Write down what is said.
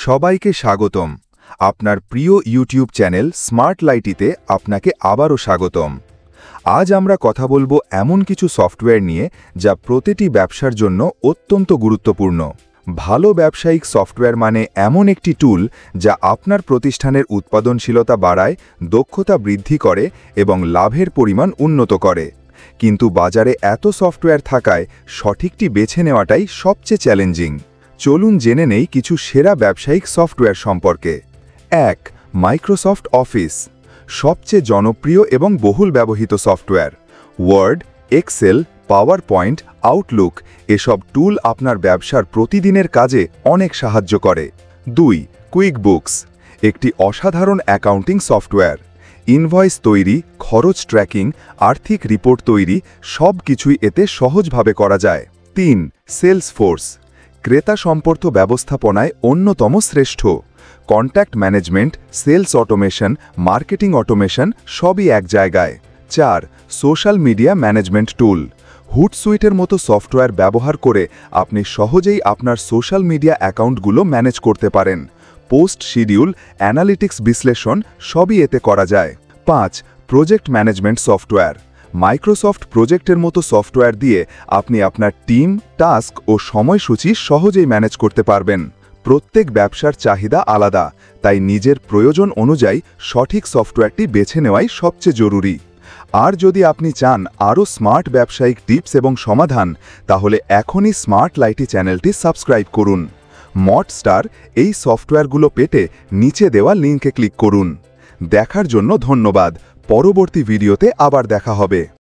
সবাইকে স্বাগতম। আপনার প্রিয় ইউটিউব চ্যানেল স্মার্ট লাইটিতে আপনাকে আবারও স্বাগতম। আজ আমরা কথা বলবো এমন কিছু সফটওয়্যার নিয়ে যা প্রতিটি ব্যবসার জন্য অত্যন্ত গুরুত্বপূর্ণ। ভালো ব্যবসায়িক সফটওয়্যার মানে এমন একটি টুল যা আপনার প্রতিষ্ঠানের উৎপাদনশীলতা বাড়ায়, দক্ষতা বৃদ্ধি করে এবং লাভের পরিমাণ উন্নত করে। কিন্তু বাজারে এত সফটওয়্যার থাকায় সঠিকটি বেছে নেওয়াটাই সবচেয়ে চ্যালেঞ্জিং। চলুন জেনে নেই কিছু সেরা ব্যবসায়িক সফটওয়্যার সম্পর্কে। ১. মাইক্রোসফট অফিস, সবচেয়ে জনপ্রিয় এবং বহুল ব্যবহৃত software. Word, Excel, PowerPoint, Outlook এসব টুল আপনার ব্যবসার প্রতিদিনের কাজে অনেক সাহায্য করে। ২. কুইকবুকস, একটি অসাধারণ অ্যাকাউন্টিং সফটওয়্যার। ইনভয়েস তৈরি, খরচ ট্র্যাকিং, আর্থিক রিপোর্ট তৈরি সব কিছুই এতে সহজভাবে করা যায়। ৩. সেলসফোর্স, ক্রেতা সম্পর্ক ব্যবস্থাপনায় অন্যতম শ্রেষ্ঠ। Contact management, sales automation, marketing automation সবই এক জায়গায়। ৪. সোশ্যাল মিডিয়া ম্যানেজমেন্ট টুল, হুটসুইটের মতো সফটওয়্যার ব্যবহার করে আপনি সহজেই আপনার সোশ্যাল মিডিয়া অ্যাকাউন্টগুলো ম্যানেজ করতে পারেন। পোস্ট শিডিউল, অ্যানালিটিক্স বিশ্লেষণ সবই এতে করা যায়। ৫. প্রজেক্ট ম্যানেজমেন্ট সফটওয়্যার, মাইক্রোসফট প্রজেক্টের মতো সফটওয়্যার দিয়ে আপনি আপনার টিম, টাস্ক ও সময়সূচি সহজেই ম্যানেজ করতে পারবেন। প্রত্যেক ব্যবসার চাহিদা আলাদা, তাই নিজের প্রয়োজন অনুযায়ী সঠিক সফটওয়্যারটি বেছে নেওয়াই সবচেয়ে জরুরি। আর যদি আপনি চান আরও স্মার্ট ব্যবসায়িক টিপস এবং সমাধান, তাহলে এখনই স্মার্ট লাইটি চ্যানেলটি সাবস্ক্রাইব করুন। মডস্টার এই সফটওয়্যারগুলো পেতে নিচে দেওয়া লিঙ্কে ক্লিক করুন। দেখার জন্য ধন্যবাদ। পরবর্তী ভিডিওতে আবার দেখা হবে।